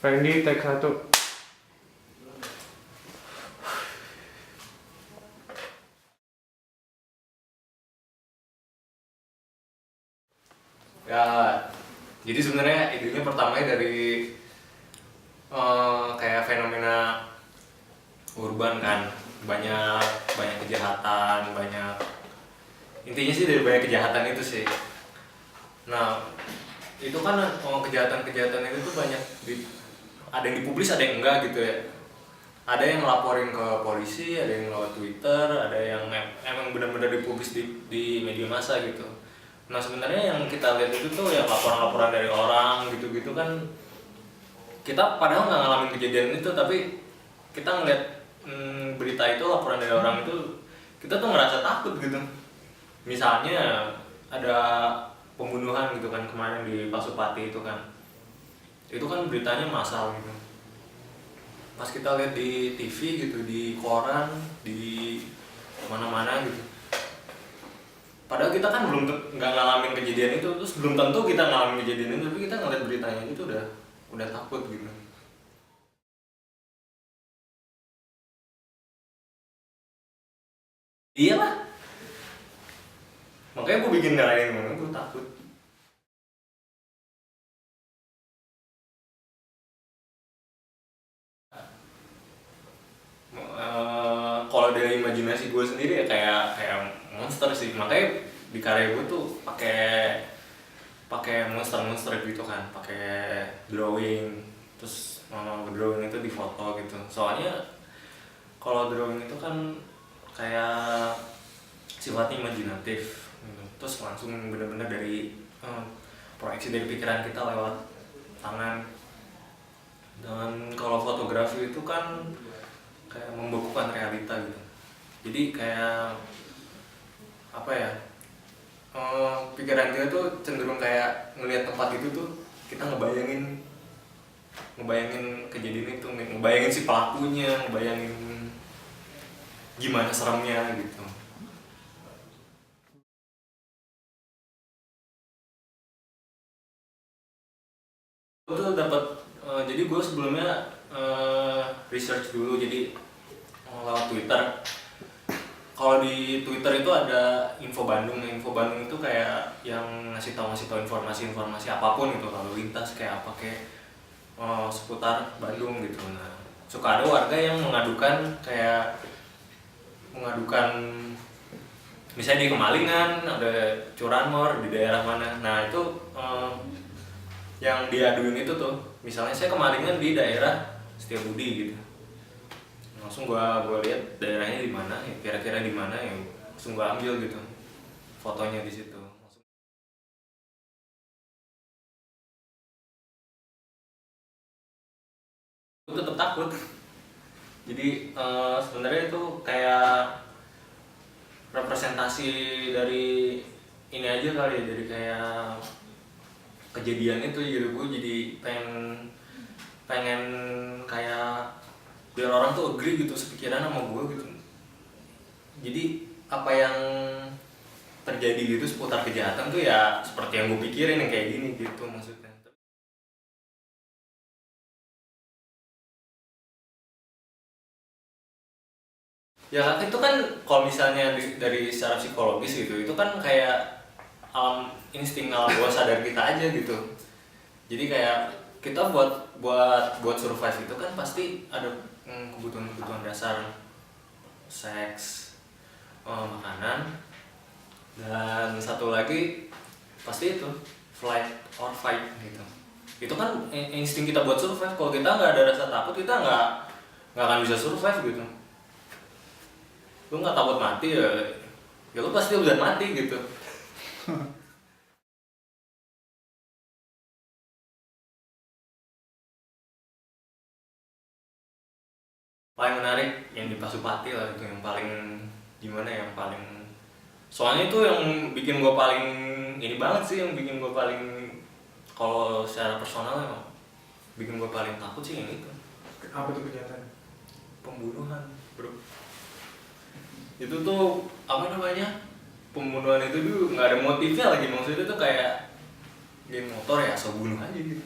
Randy, take 1. Ya, jadi sebenarnya idenya pertamanya dari kayak fenomena urban kan, banyak kejahatan, intinya sih dari banyak kejahatan itu sih. Nah, itu kan kejahatan itu tuh banyak ada yang dipublis, ada yang enggak gitu ya. Ada yang ngelaporin ke polisi, ada yang lewat Twitter, ada yang emang benar-benar dipublis di media massa gitu. Nah, sebenarnya yang kita lihat itu tuh ya laporan-laporan dari orang gitu-gitu kan. Kita padahal nggak ngalamin kejadian itu, tapi kita ngeliat berita itu, laporan dari orang itu, kita tuh ngerasa takut gitu. Misalnya ada pembunuhan gitu kan kemarin di Pasupati itu kan beritanya massal gitu. Pas kita lihat di TV gitu, di koran, di mana-mana gitu, padahal kita kan nggak ngalamin kejadian itu, terus belum tentu kita ngalamin kejadian itu, tapi kita ngeliat beritanya itu udah takut gitu. Iyalah, makanya gue bikin ngalahin mana gue takut. Kalau dari imajinasi gue sendiri ya kayak monster sih, makanya di karya gue tuh pakai monster gitu kan, pakai drawing, terus drawing itu di foto gitu. Soalnya kalau drawing itu kan kayak sifatnya imajinatif gitu. Terus langsung bener-bener dari proyeksi dari pikiran kita lewat tangan. Dan kalau fotografi itu kan kayak membekukan realita gitu. Jadi kayak apa ya, pikiran kita tuh cenderung kayak ngelihat tempat itu tuh, kita ngebayangin kejadian itu, ngebayangin si pelakunya, ngebayangin gimana seremnya gitu. Gue tuh dapat jadi gue sebelumnya research dulu, jadi lewat Twitter. Kalau di Twitter itu ada Info Bandung itu kayak yang ngasih tahu informasi apapun itu, lalu lintas kayak apa, kayak seputar Bandung gitu. Nah, suka ada warga yang mengadukan misalnya di Kemalingan ada curanmor di daerah mana. Nah, itu yang diaduin itu tuh, misalnya saya Kemalingan di daerah Setiabudi gitu. Langsung gua lihat daerahnya di mana, ya kira-kira di mana, ya langsung gua ambil gitu fotonya di situ. Gua tetap takut. Jadi sebenarnya itu kayak representasi dari ini aja kali ya, dari kayak kejadian itu gitu. Gue jadi pengen kayak biar orang tuh agree gitu, sepikiran sama gue gitu. Jadi apa yang terjadi gitu seputar kejahatan tuh ya seperti yang gue pikirin, yang kayak gini gitu maksudnya. Ya itu kan kalau misalnya dari secara psikologis gitu, itu kan kayak insting alam bawah sadar kita aja gitu. Jadi kayak kita buat survive itu kan pasti ada kebutuhan dasar, seks, makanan, dan satu lagi pasti itu flight or fight gitu. Itu kan insting kita buat survive. Kalau kita nggak ada rasa takut, kita nggak akan bisa survive gitu. Lu nggak takut mati ya lu pasti udah mati gitu. Paling menarik yang di Pasupati lah, itu yang paling gimana ya, yang paling, soalnya itu yang bikin gue paling ini banget sih, yang bikin gue paling, kalau secara personal emang bikin gue paling takut sih yang itu. Apa tuh kejahatan? Pembunuhan bro. Itu tuh apa namanya, pembunuhan itu tuh nggak ada motifnya lagi, maksudnya tuh kayak geng motor ya, asal bunuh aja gitu.